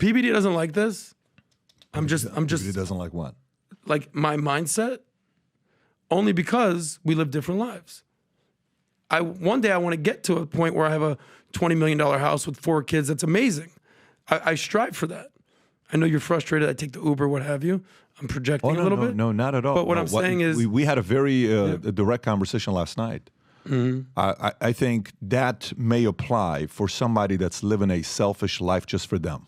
PBD doesn't like this. I'm just. PBD doesn't like what? Like my mindset, only because we live different lives. One day I want to get to a point where I have a $20 million house with 4 kids. That's amazing. I strive for that. I know you're frustrated. I take the Uber, what have you. I'm projecting a little bit. No, not at all. But what I'm saying is... We had a very direct conversation last night. I think that may apply for somebody that's living a selfish life just for them.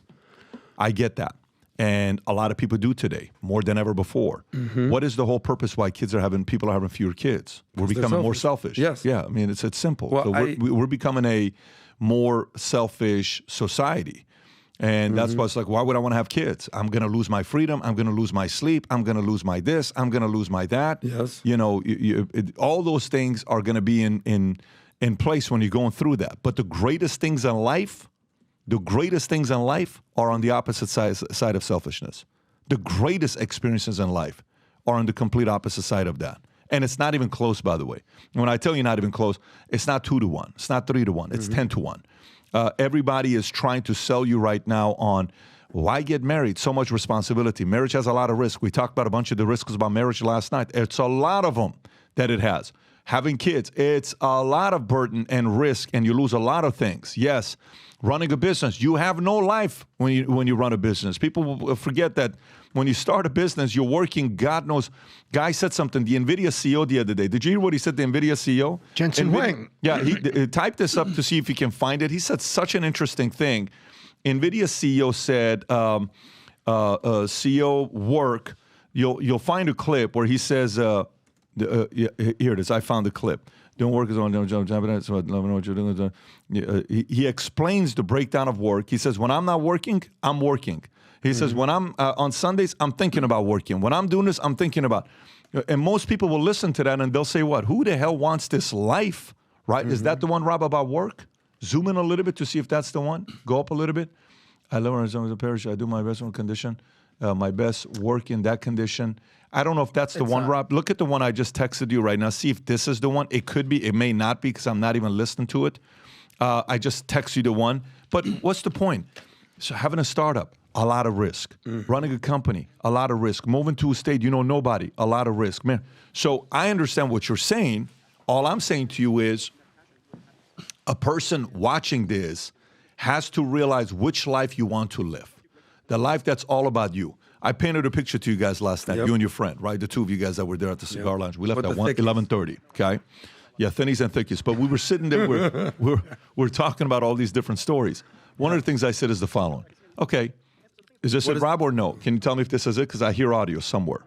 I get that. And a lot of people do today, more than ever before. What is the whole purpose why people are having fewer kids? We're becoming more selfish. Yes. Yeah, I mean, it's simple. Well, so we're becoming a more selfish society. And that's why it's like, why would I want to have kids? I'm going to lose my freedom. I'm going to lose my sleep. I'm going to lose my this. I'm going to lose my that. Yes. You know, all those things are going to be in place when you're going through that. But the greatest things in life are on the opposite side of selfishness. The greatest experiences in life are on the complete opposite side of that. And it's not even close, by the way. When I tell you not even close, it's not 2-to-1. It's not 3-to-1. It's 10-to-1. Everybody is trying to sell you right now on why get married? So much responsibility. Marriage has a lot of risk. We talked about a bunch of the risks about marriage last night. It's a lot of them that it has. Having kids, it's a lot of burden and risk, and you lose a lot of things. Yes, running a business, you have no life when you run a business. People will forget that when you start a business, you're working, God knows. Guy said something, the NVIDIA CEO the other day. Did you hear what he said, the NVIDIA CEO? Jensen Huang. Yeah, he typed this up to see if he can find it. He said such an interesting thing. NVIDIA CEO said, CEO work, you'll find a clip where he says, here it is. I found the clip. Don't work as on. He explains the breakdown of work. He says, when I'm not working, I'm working. He says, when I'm on Sundays, I'm thinking about working. When I'm doing this, I'm thinking about. And most people will listen to that and they'll say, what? Who the hell wants this life? Right? Is that the one, Rob, about work? Zoom in a little bit to see if that's the one. Go up a little bit. I live in the parish. I do my best in condition. My best work in that condition. I don't know if that's the one, Rob. Look at the one I just texted you right now. See if this is the one. It could be. It may not be because I'm not even listening to it. I just text you the one. But what's the point? So having a startup, a lot of risk. Running a company, a lot of risk. Moving to a state you know nobody, a lot of risk. Man, so I understand what you're saying. All I'm saying to you is a person watching this has to realize which life you want to live. The life that's all about you. I painted a picture to you guys last night, you and your friend, right? The two of you guys that were there at the cigar lounge. We left at 11:30, okay? Yeah, thinnies and thickies. But we were sitting there, we're talking about all these different stories. One of the things I said is the following. Okay, is this it, Rob, or no? Can you tell me if this is it? Because I hear audio somewhere.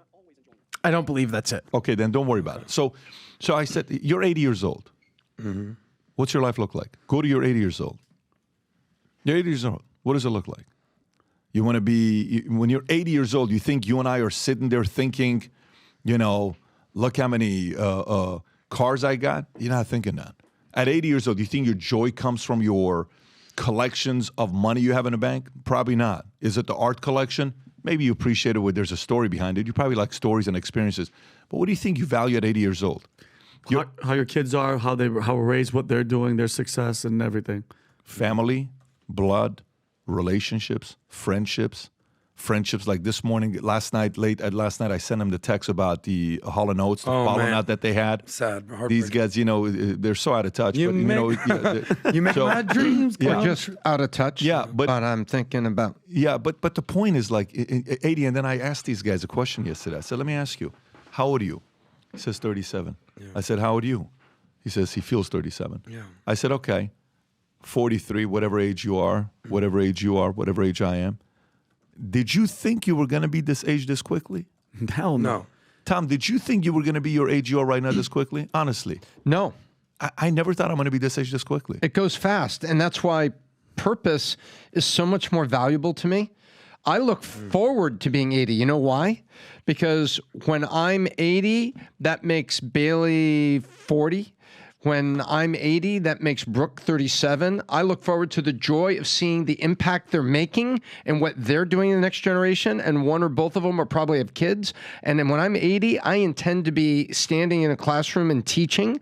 I don't believe that's it. Okay, then don't worry about it. So I said, you're 80 years old. What's your life look like? Go to your 80 years old. You're 80 years old. What does it look like? You want to be, when you're 80 years old, you think you and I are sitting there thinking, look how many cars I got? You're not thinking that. At 80 years old, you think your joy comes from your collections of money you have in the bank? Probably not. Is it the art collection? Maybe you appreciate it when there's a story behind it. You probably like stories and experiences. But what do you think you value at 80 years old? How your kids are, how we're raised, what they're doing, their success and everything. Family, blood, relationships, friendships like this morning, late at last night, I sent him the text about the Hall & Oates, the falling out that they had. Sad, these guys, they're so out of touch. You make my dreams come. Just out of touch. Yeah, but I'm thinking about. Yeah, but the point is like 80, and then I asked these guys a question yesterday. I said, let me ask you, how old are you? He says 37. Yeah. I said, how old are you? He says he feels 37. Yeah. I said, okay. 43, whatever age you are, whatever age I am. Did you think you were going to be this age this quickly? Hell no. Tom, did you think you were going to be your age you are right now this quickly? Honestly. No. I never thought I'm going to be this age this quickly. It goes fast, and that's why purpose is so much more valuable to me. I look forward to being 80. You know why? Because when I'm 80, that makes Bailey 40. When I'm 80, that makes Brooke 37. I look forward to the joy of seeing the impact they're making and what they're doing in the next generation. And one or both of them will probably have kids. And then when I'm 80, I intend to be standing in a classroom and teaching.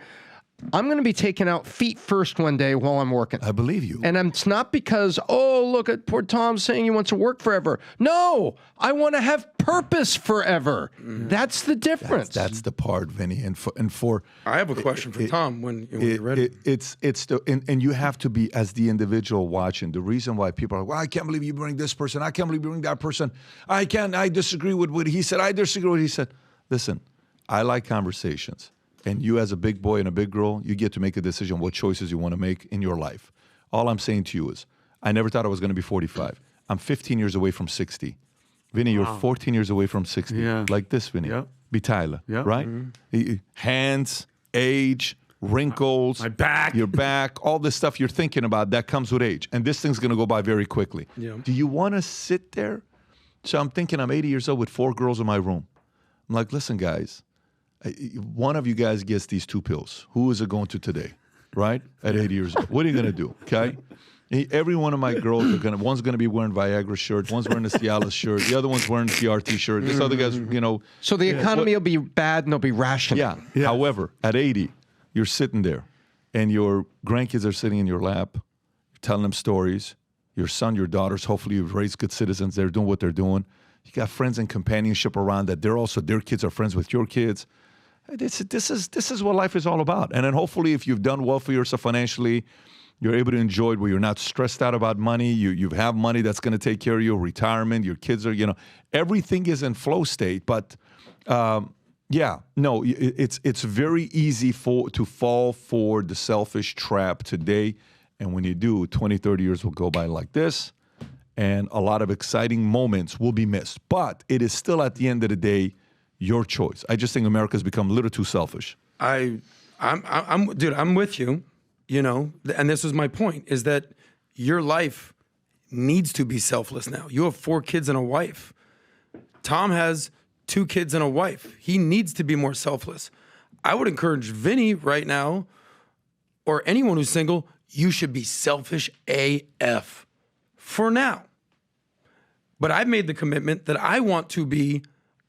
I'm going to be taken out feet first one day while I'm working. I believe you. And it's not because, oh, look at poor Tom saying he wants to work forever. No, I want to have purpose forever. That's the difference. That's the part, Vinny. And for I have a question for Tom when you're ready. And you have to be, as the individual watching, the reason why people are like, well, I can't believe you bring this person. I can't believe you bring that person. I disagree with what he said. I disagree with what he said. Listen, I like conversations. And you as a big boy and a big girl, you get to make a decision what choices you want to make in your life. All I'm saying to you is, I never thought I was going to be 45. I'm 15 years away from 60. Vinny, you're 14 years away from 60. Yeah. Like this, Vinny. Yep. Bitayla, Yep. right? Hands, age, wrinkles. My back. Your back, all this stuff you're thinking about, that comes with age. And this thing's going to go by very quickly. Yeah. Do you want to sit there? So I'm thinking I'm 80 years old with 4 girls in my room. I'm like, listen, guys. One of you guys gets these 2 pills. Who is it going to today, right? At 80 years old. What are you going to do, okay? Every one of my girls are going to, one's going to be wearing Viagra shirt, one's wearing a Cialis shirt, the other one's wearing a CRT shirt, this other guy's, So the economy will be bad and they'll be rational. Yeah. However, at 80, you're sitting there and your grandkids are sitting in your lap, you're telling them stories. Your son, your daughters, hopefully you've raised good citizens. They're doing what they're doing. You got friends and companionship around that. Their kids are friends with your kids. This is what life is all about. And then hopefully if you've done well for yourself financially, you're able to enjoy it where you're not stressed out about money. You have money that's going to take care of you, retirement, your kids are, everything is in flow state. But it's very easy to fall for the selfish trap today. And when you do, 20, 30 years will go by like this. And a lot of exciting moments will be missed. But it is still, at the end of the day, your choice. I just think America's become a little too selfish. I'm with you, and this was my point, is that your life needs to be selfless now. You have 4 kids and a wife. Tom has 2 kids and a wife. He needs to be more selfless. I would encourage Vinny right now, or anyone who's single, you should be selfish AF for now. But I've made the commitment that I want to be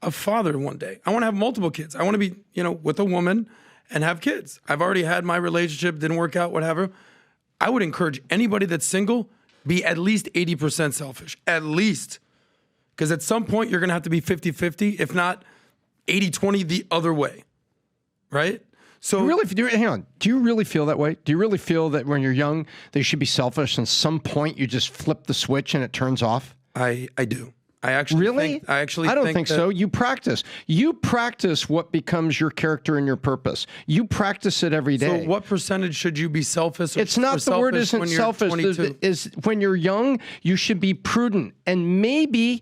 a father one day. I want to have multiple kids. I want to be, with a woman and have kids. I've already had my relationship, didn't work out, whatever. I would encourage anybody that's single, be at least 80% selfish, at least. Because at some point, you're going to have to be 50-50, if not 80-20 the other way, right? So hang on. Do you really feel that way? Do you really feel that when you're young, they should be selfish and at some point you just flip the switch and it turns off? I do. I actually think I don't think so. You practice. You practice what becomes your character and your purpose. You practice it every day. So what percentage should you be selfish? It's not the word isn't selfish. Is when you're young, you should be prudent and maybe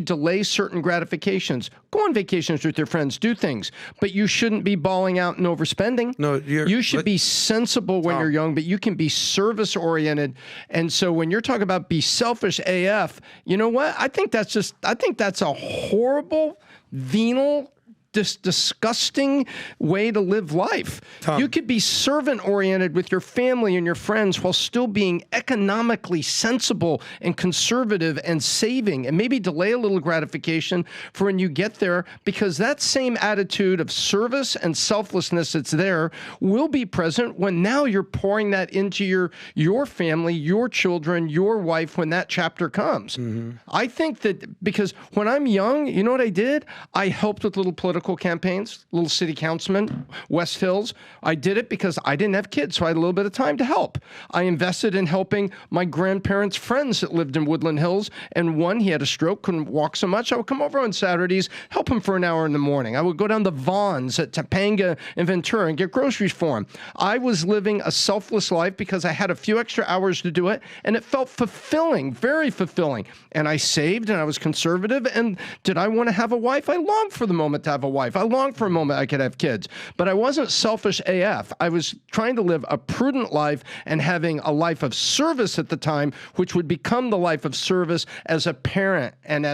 delay certain gratifications. Go on vacations with your friends, do things, but you shouldn't be balling out and overspending. No, you should be sensible when you're young, but you can be service oriented. And so when you're talking about be selfish AF, you know what? I think that's a horrible, venal, disgusting way to live life. Tom. You could be servant-oriented with your family and your friends while still being economically sensible and conservative and saving, and maybe delay a little gratification for when you get there, because that same attitude of service and selflessness that's there will be present when now you're pouring that into your family, your children, your wife when that chapter comes. Mm-hmm. I think that because when I'm young, you know what I did? I helped with little political campaigns, little city councilman, West Hills. I did it because I didn't have kids, so I had a little bit of time to help. I invested in helping my grandparents' friends that lived in Woodland Hills, and one, he had a stroke, couldn't walk so much. I would come over on Saturdays, help him for an hour in the morning. I would go down to Vaughn's at Topanga and Ventura and get groceries for him. I was living a selfless life because I had a few extra hours to do it, and it felt fulfilling, very fulfilling. And I saved, and I was conservative, and did I want to have a wife? I longed for the moment to have a wife. I longed for a moment I could have kids, but I wasn't selfish AF. I was trying to live a prudent life and having a life of service at the time, which would become the life of service as a parent and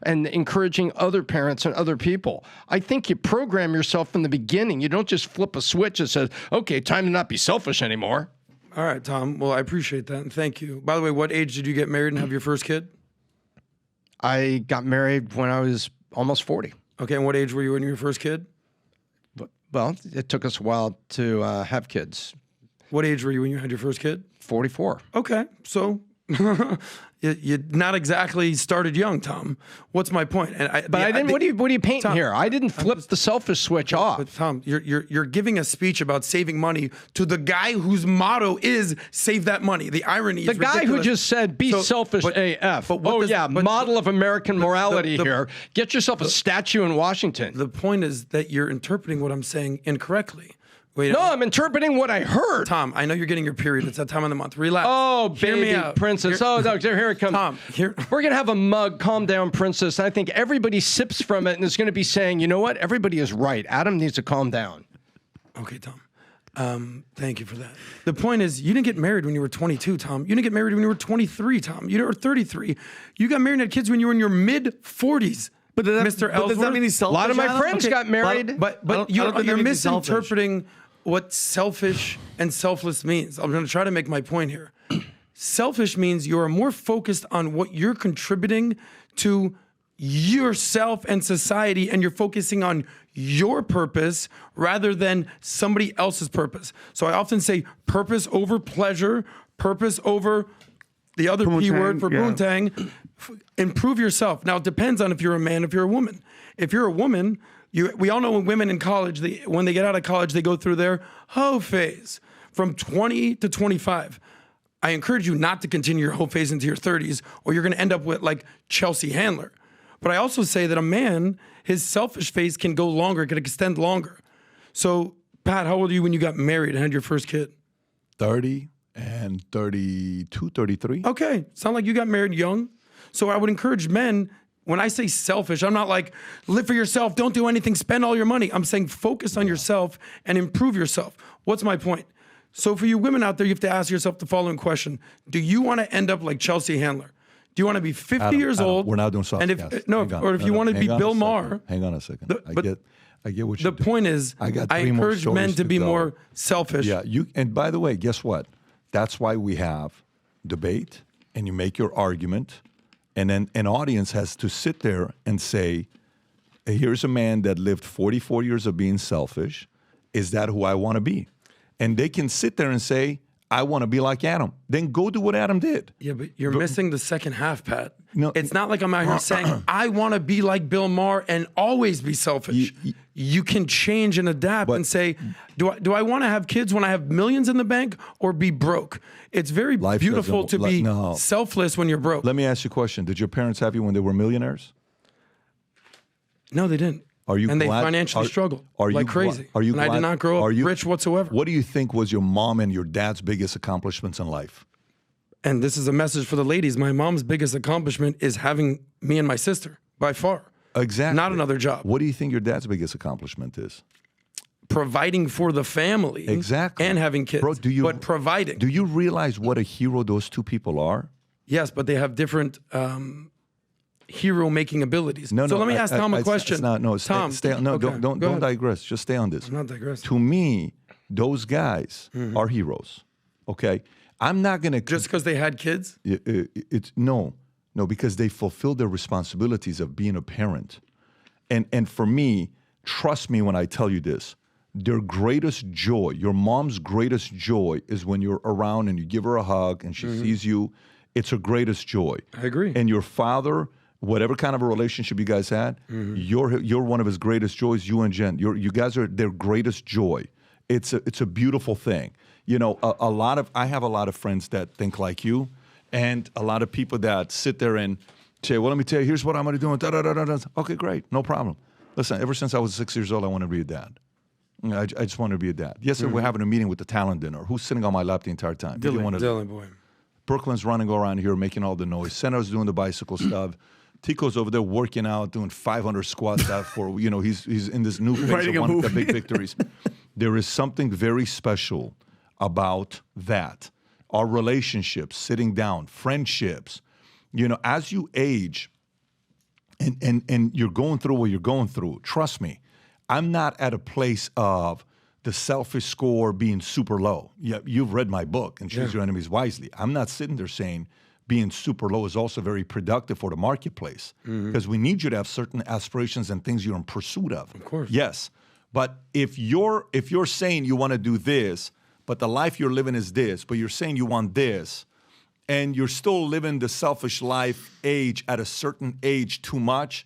and encouraging other parents and other people. I think you program yourself from the beginning. You don't just flip a switch that says, okay, time to not be selfish anymore. All right, Tom. Well, I appreciate that, and thank you. By the way, what age did you get married and have your first kid? I got married when I was almost 40. Okay, and what age were you when you were your first kid? Well, it took us a while to have kids. What age were you when you had your first kid? 44. Okay, so you not exactly started young, Tom. What's my point? And I didn't. What are you painting Tom, here? I didn't flip the selfish switch off. But Tom, you're giving a speech about saving money to the guy whose motto is "save that money." The irony The is guy ridiculous. who just said, be selfish AF. but what Oh, does- yeah, but- model of American morality the- here. Get yourself a statue in Washington. The point is that you're interpreting what I'm saying incorrectly. Wait, No, I'm interpreting what I heard. Tom, I know you're getting your period. It's that time of the month. Relax. Oh, Hear me baby out. princess. Oh, no, here it comes. Tom, here. We're going to have a mug, calm down, princess. I think everybody sips from it and is going to be saying, you know what? Everybody is right. Adam needs to calm down. Okay, Tom. Thank you for that. The point is, you didn't get married when you were 22, Tom. You didn't get married when you were 23, Tom. You were 33. You got married and had kids when you were in your mid-40s. But Mr. does Ellsworth. that mean he's selfish? A lot of my Adam? friends Okay, got married. But I don't you're think that means he's selfish. misinterpreting what selfish and selfless means. I'm going to try to make my point here. Selfish means you are more focused on what you're contributing to yourself and society, and you're focusing on your purpose rather than somebody else's purpose. So I often say purpose over pleasure, purpose over the other P word for yeah. Boontang. Improve yourself. Now, it depends on if you're a man, if you're a woman. If you're a woman, we all know when women in college, when they get out of college, they go through their hoe phase from 20 to 25. I encourage you not to continue your hoe phase into your 30s, or you're going to end up with like Chelsea Handler. But I also say that a man, his selfish phase can go longer, can extend longer. So, Pat, how old are you when you got married and had your first kid? 30 and 32, 33. Okay, sound like you got married young. So I would encourage men, when I say selfish, I'm not like, live for yourself, don't do anything, spend all your money. I'm saying focus on yourself and improve yourself. What's my point? So for you women out there, you have to ask yourself the following question. Do you want to end up like Chelsea Handler? Do you want to be 50 years old? We're not doing soft And if gas. no, Hang on. or if you want to be Hang on Bill a second. Maher. Hang on a second. but I get what The you're doing. point is, I got I three more encourage men stories to be go. more selfish. Yeah, and by the way, guess what? That's why we have debate, and you make your argument, and then an audience has to sit there and say, here's a man that lived 44 years of being selfish. Is that who I want to be? And they can sit there and say, I want to be like Adam. Then go do what Adam did. Yeah, but you're missing the second half, Pat. No. It's not like I'm out here saying, I want to be like Bill Maher and always be selfish. You can change and adapt and say, do I want to have kids when I have millions in the bank or be broke? It's very Life beautiful to doesn't- be no. selfless when you're broke. Let me ask you a question. Did your parents have you when they were millionaires? No, they didn't. Are you and they glad- financially are- struggled are you like gla- crazy. are you and I glad- did not grow are up you- rich whatsoever. What do you think was your mom and your dad's biggest accomplishments in life? And this is a message for the ladies. My mom's biggest accomplishment is having me and my sister, by far. Exactly. Not another job. What do you think your dad's biggest accomplishment is? Providing for the family. Exactly. And having kids. Bro, but providing. Do you realize what a hero those two people are? Yes, but they have different hero-making abilities. No, so no. let me ask Tom a question. It's not, no, Tom, stay, no, okay, don't go ahead. digress. Just stay on this. I'm not digressing. To me, those guys are heroes. Okay, I'm not gonna Just because they had kids? It's no, because they fulfill their responsibilities of being a parent, and for me, trust me when I tell you this. Their greatest joy, your mom's greatest joy, is when you're around and you give her a hug and she sees you. It's her greatest joy. I agree. And your father, whatever kind of a relationship you guys had, you're one of his greatest joys. You and Jen, you guys are their greatest joy. It's a beautiful thing. You know, I have a lot of friends that think like you, and a lot of people that sit there and say, "Well, let me tell you, here's what I'm going to do." And da, da, da, da, da. Okay, great, no problem. Listen, ever since I was 6 years old, I wanted to be a dad. I just wanted to be a dad. Yesterday, we're having a meeting with the talent dinner. Who's sitting on my lap the entire time? Dylan, boy. Brooklyn's running around here, making all the noise. Senator's doing the bicycle stuff. Tico's over there working out, doing 500 squats for, he's in this new phase Writing of a one of the movie. big victories. There is something very special about that. Our relationships, sitting down, friendships. As you age and you're going through what you're going through, trust me, I'm not at a place of the selfish score being super low. You've read my book, and Choose Your Enemies Wisely. I'm not sitting there saying being super low is also very productive for the marketplace, because we need you to have certain aspirations and things you're in pursuit of. Of course. Yes, But if you're saying you want to do this, but the life you're living is this, but you're saying you want this, and you're still living the selfish life age at a certain age too much,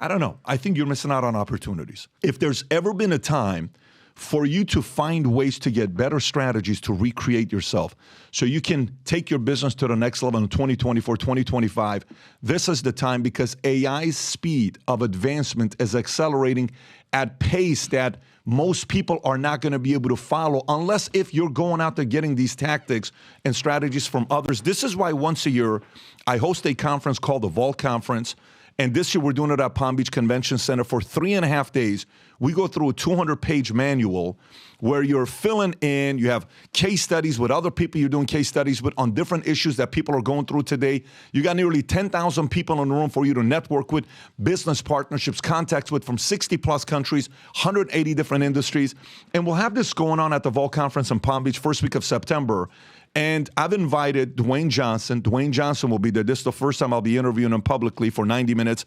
I don't know. I think you're missing out on opportunities. If there's ever been a time for you to find ways to get better strategies to recreate yourself so you can take your business to the next level in 2024, 2025, this is the time, because AI's speed of advancement is accelerating at pace that most people are not going to be able to follow unless if you're going out there getting these tactics and strategies from others. This is why once a year I host a conference called the Vault Conference. And this year we're doing it at Palm Beach Convention Center for 3.5 days. We go through a 200-page manual where you're filling in, you have case studies with other people you're doing case studies with on different issues that people are going through today. You got nearly 10,000 people in the room for you to network with, business partnerships, contacts with from 60 plus countries, 180 different industries. And we'll have this going on at the Vault Conference in Palm Beach first week of September. And I've invited Dwayne Johnson. Dwayne Johnson will be there. This is the first time I'll be interviewing him publicly for 90 minutes.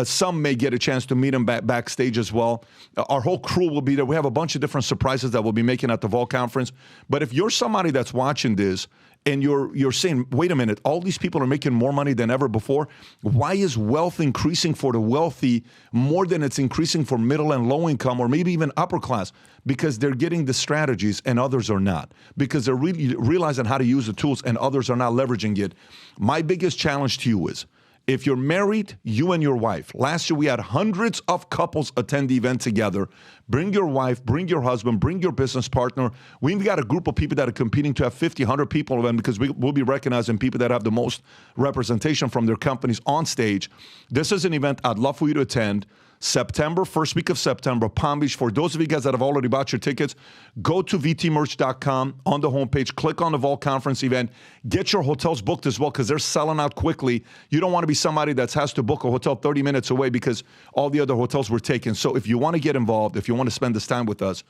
Some may get a chance to meet him backstage as well. Our whole crew will be there. We have a bunch of different surprises that we'll be making at the Vault Conference. But if you're somebody that's watching this and you're saying, wait a minute, all these people are making more money than ever before, why is wealth increasing for the wealthy more than it's increasing for middle and low income or maybe even upper class? Because they're getting the strategies and others are not. Because they're really realizing how to use the tools and others are not leveraging it. My biggest challenge to you is, if you're married, you and your wife. Last year, we had hundreds of couples attend the event together. Bring your wife, bring your husband, bring your business partner. We've got a group of people that are competing to have 50, 100 people event because we'll be recognizing people that have the most representation from their companies on stage. This is an event I'd love for you to attend. September, first week of September, Palm Beach. For those of you guys that have already bought your tickets, go to vtmerch.com on the homepage, click on the Vault Conference event, get your hotels booked as well because they're selling out quickly. You don't want to be somebody that has to book a hotel 30 minutes away because all the other hotels were taken. So if you want to get involved, if you want to spend this time with us,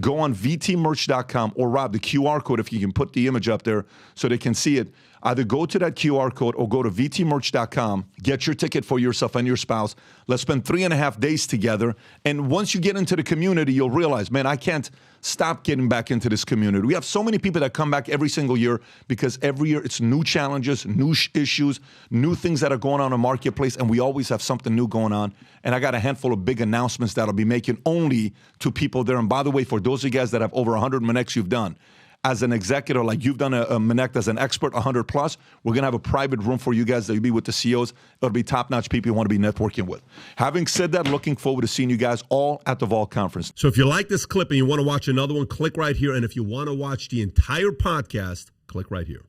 go on vtmerch.com or Rob, the QR code, if you can put the image up there so they can see it. Either go to that QR code or go to vtmerch.com, get your ticket for yourself and your spouse. Let's spend 3.5 days together. And once you get into the community, you'll realize, man, I can't stop getting back into this community. We have so many people that come back every single year because every year it's new challenges, new issues, new things that are going on in the marketplace, and we always have something new going on. And I got a handful of big announcements that I'll be making only to people there. And by the way, for those of you guys that have over 100 Monects you've done, as an executive, like you've done a Monect as an expert, 100 plus, we're going to have a private room for you guys that you'll be with the CEOs. It'll be top-notch people you want to be networking with. Having said that, looking forward to seeing you guys all at the Vault Conference. So if you like this clip and you want to watch another one, click right here. And if you want to watch the entire podcast, click right here.